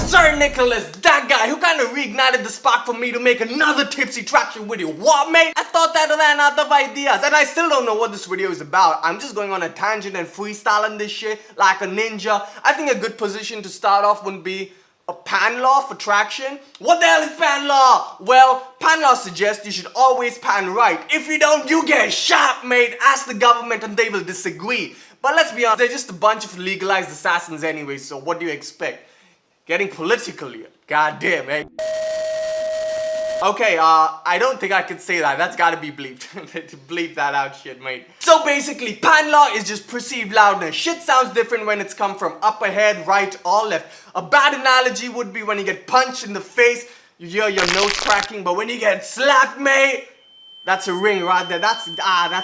Sir Nicholas, that guy who kind of reignited the spark for me to make another tipsy traction video. What, mate? I thought that ran out of ideas and I still don't know what this video is about. I'm just going on a tangent and freestyling this shit like a ninja. I think a good position to start off would be a pan law for traction. What the hell is pan law? Well, pan law suggests you should always pan right. If you don't, you get shot, mate. Ask the government and they will disagree. But let's be honest, they're just a bunch of legalized assassins anyway, so what do you expect? Getting political here. Goddamn, eh? Okay, I don't think I could say that. That's gotta be bleeped. Bleep that out shit, mate. So basically, pan law is just perceived loudness. Shit sounds different when it's come from up ahead, right, or left. A bad analogy would be when you get punched in the face, you hear your nose cracking, but when you get slapped, mate, that's a ring right there. That's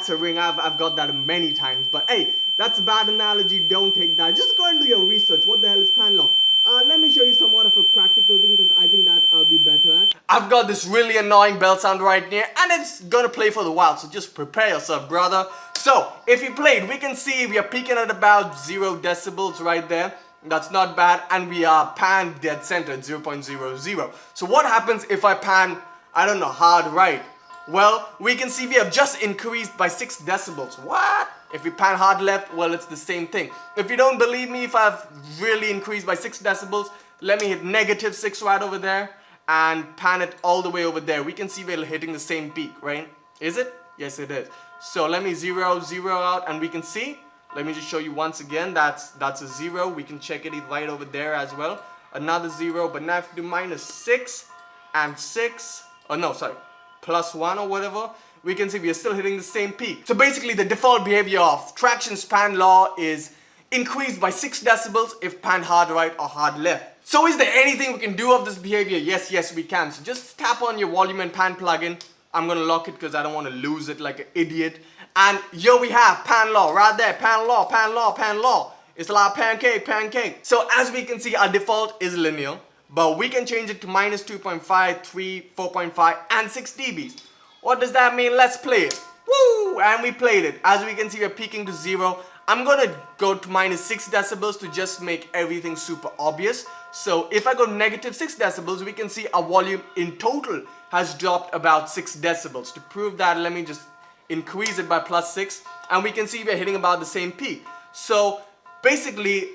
a ring. I've got that many times. But hey, that's a bad analogy. Don't take that. Just go and do your research. What the hell is pan law? Let me show you somewhat of a practical thing because I think that I'll be better at. I've got this really annoying bell sound right here and it's gonna play for the while, so just prepare yourself, brother. So, if you played, we can see we are peaking at about 0 decibels right there. That's not bad, and we are pan dead center at 0.00. So what happens if I pan, I don't know, hard right? Well, we can see we have just increased by 6 decibels. What? If we pan hard left, well, it's the same thing. If you don't believe me, if I've really increased by 6 decibels, let me hit -6 right over there and pan it all the way over there. We can see we're hitting the same peak, right? Is it? Yes, it is. So let me 0 out and we can see. Let me just show you once again. That's a 0. We can check it right over there as well. Another 0, but now if you do -6 and 6, oh no, sorry, +1 or whatever, we can see we are still hitting the same peak. So basically the default behavior of traction's pan law is increased by 6 decibels if pan hard right or hard left. So is there anything we can do of this behavior? Yes, we can. So just tap on your volume and pan plugin. I'm gonna lock it because I don't want to lose it like an idiot. And here we have pan law right there. Pan law, pan law, pan law. It's like pancake. So as we can see, our default is linear, but we can change it to -2.5, 3, 4.5, and 6 dBs. What does that mean? Let's play it. Woo! And we played it. As we can see, we're peaking to 0. I'm gonna go to -6 decibels to just make everything super obvious. So if I go to -6 decibels, we can see our volume in total has dropped about 6 decibels. To prove that, let me just increase it by +6, and we can see we're hitting about the same peak. So basically,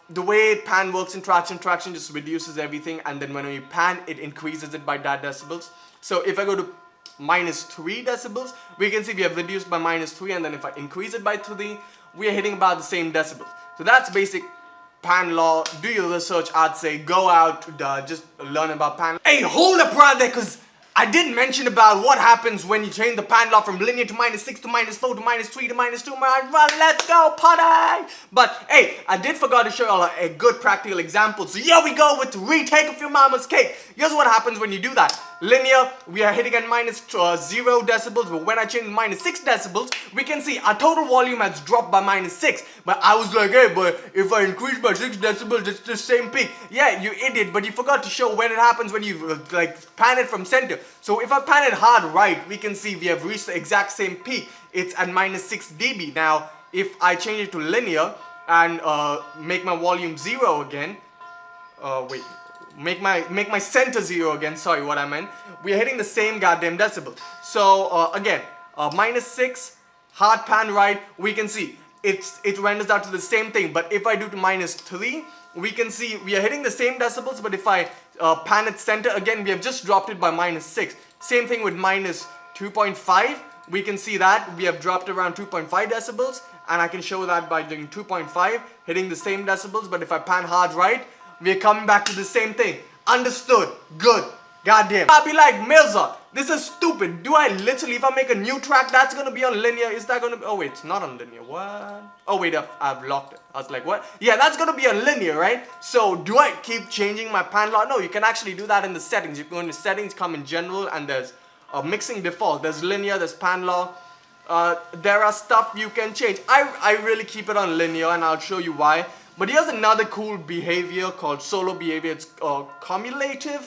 the way pan works in traction just reduces everything, and then when we pan, it increases it by that decibels. So if I go to -3 decibels, we can see we have reduced by -3, and then if I increase it by 3, we are hitting about the same decibels. So that's basic pan law. Do your research, I'd say. Go out, just learn about pan. Hey, hold up right there, because I didn't mention about what happens when you change the pan law from linear to -6 to -4 to -3 to -2. Well, let's go, party! But hey, I did forget to show you all a good practical example. So here we go with the retake of your mama's cake. Here's what happens when you do that. Linear, we are hitting at -0 decibels, but when I change -6 decibels, we can see our total volume has dropped by -6. But I was like, hey, but if I increase by 6 decibels, it's the same peak. Yeah, you idiot, but you forgot to show when it happens when you like pan it from center. So if I pan it hard right, we can see we have reached the exact same peak. It's at -6 dB. Now, if I change it to linear and make my volume 0 again, make my center 0 again, sorry, what I meant. We are hitting the same goddamn decibel. So again, -6, hard pan right, we can see it renders out to the same thing. But if I do to -3, we can see we are hitting the same decibels, but if I pan it center again, we have just dropped it by -6. Same thing with -2.5, we can see that we have dropped around 2.5 decibels, and I can show that by doing 2.5, hitting the same decibels. But if I pan hard right, we are coming back to the same thing. Understood? Good. Goddamn. I'll be like, Merzaud, this is stupid. Do I literally, if I make a new track, that's gonna be on linear? Is that gonna be, oh wait, it's not on linear. What? Oh wait, I've locked it. I was like, what? Yeah, that's gonna be on linear, right? So do I keep changing my pan law? No, you can actually do that in the settings. You go into settings, come in general, and there's a mixing default. There's linear, there's pan law. There are stuff you can change. I really keep it on linear, and I'll show you why. But here's another cool behavior called solo behavior. It's cumulative.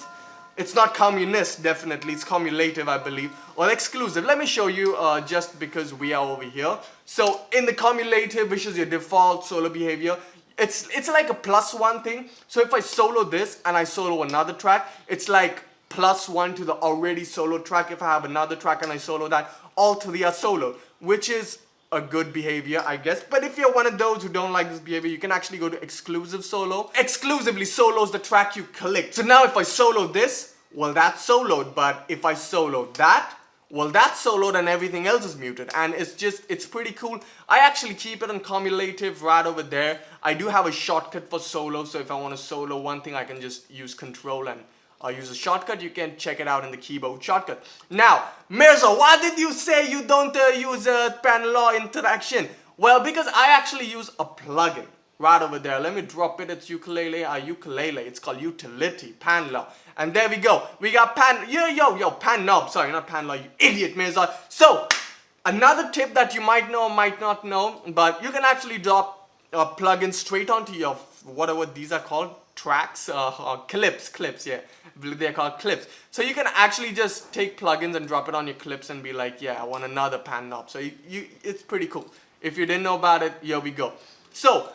It's not communist, definitely. It's cumulative, I believe. Or exclusive. Let me show you just because we are over here. So in the cumulative, which is your default solo behavior, it's like a +1 thing. So if I solo this and I solo another track, it's like +1 to the already solo track. If I have another track and I solo that, all three are solo, which is a good behavior, I guess. But if you're one of those who don't like this behavior, you can actually go to exclusive solo. Exclusively solos the track you click. So now if I solo this, well, that's soloed. But if I solo that, well, that's soloed and everything else is muted. And it's pretty cool. I actually keep it on cumulative right over there. I do have a shortcut for solo. So if I want to solo one thing, I can just use control and use a shortcut. You can check it out in the keyboard shortcut. Now, Merzaud, why did you say you don't use pan law interaction? Well, because I actually use a plugin right over there. Let me drop it. It's ukulele. Ukulele. It's called utility pan law. And there we go. We got pan. Yo, pan knob. Sorry, not pan law. You idiot, Merzaud. So, another tip that you might know or might not know, but you can actually drop a plugin straight onto your whatever these are called. Tracks, clips, yeah, they're called clips. So you can actually just take plugins and drop it on your clips and be like, yeah, I want another pan knob. So it's pretty cool. If you didn't know about it, here we go. So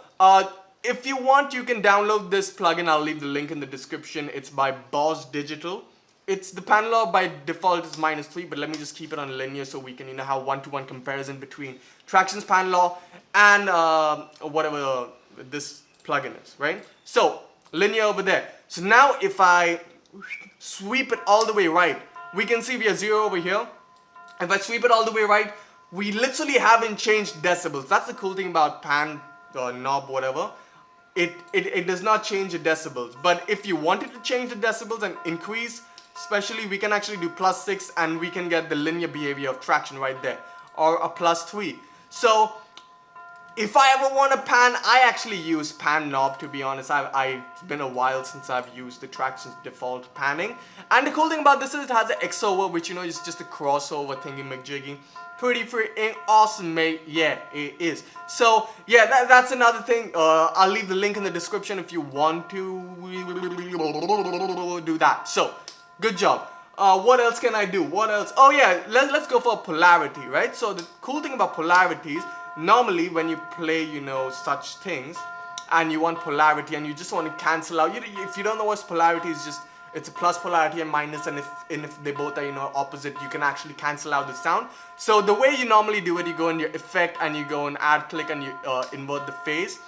if you want, you can download this plugin. I'll leave the link in the description. It's by Boss Digital. It's the pan law by default is -3, but let me just keep it on linear so we can have one-to-one comparison between Tracktion's pan law and whatever this plugin is, right? So linear over there. So now if I sweep it all the way right, we can see we are 0 over here. If I sweep it all the way right, we literally haven't changed decibels. That's the cool thing about pan knob, whatever. It does not change the decibels. But if you wanted to change the decibels and increase, especially, we can actually do +6 and we can get the linear behavior of Tracktion right there, or a +3. So if I ever want to pan, I actually use pan knob, to be honest. It's been a while since I've used the Tracktion's default panning. And the cool thing about this is it has an Xover, which is just a crossover thingy McJiggy. Pretty freaking awesome, mate. Yeah, it is. So yeah, that's another thing. I'll leave the link in the description if you want to do that. So good job. What else can I do? What else? Oh yeah, let's go for polarity, right? So the cool thing about polarities, normally when you play, such things, and you want polarity and you just want to cancel out, if you don't know what polarity is, it's a plus polarity and minus, and if they both are opposite, you can actually cancel out the sound. So the way you normally do it, you go in your effect and you go in add click and you invert the phase,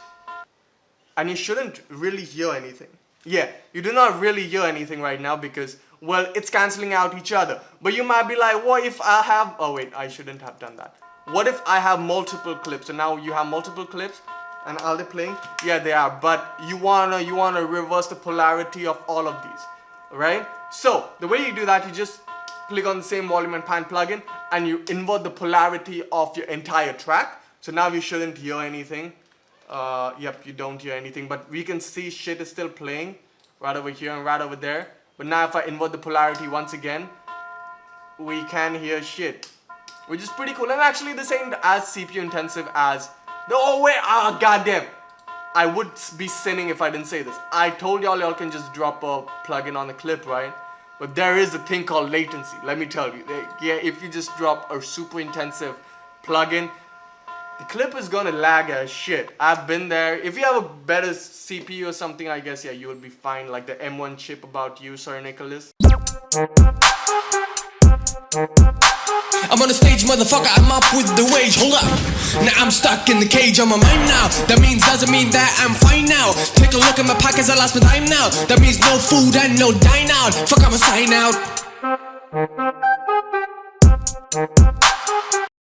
and you shouldn't really hear anything. Yeah, you do not really hear anything right now because, well, it's canceling out each other. But you might be like, what if I have, oh wait, I shouldn't have done that. What if I have multiple clips? So now you have multiple clips, and are they playing? Yeah, they are. But you wanna reverse the polarity of all of these, right? So the way you do that, you just click on the same volume and pan plugin, and you invert the polarity of your entire track. So now you shouldn't hear anything. Yep, you don't hear anything, but we can see shit is still playing right over here and right over there. But now if I invert the polarity once again, we can hear shit, which is pretty cool. And actually this ain't as CPU intensive as goddamn, I would be sinning if I didn't say this. I told y'all can just drop a plugin on the clip, right? But there is a thing called latency, let me tell you. Yeah, if you just drop a super intensive plugin, the clip is gonna lag as shit. I've been there. If you have a better CPU or something, I guess, yeah, you would be fine. Like the M1 chip about you, Sir Nicholas. I'm on the stage, motherfucker, I'm up with the wage, hold up. Now I'm stuck in the cage on my mind now. That doesn't mean that I'm fine now. Take a look at my pockets, I lost my time now. That means no food and no dine out. Fuck, I'ma sign out.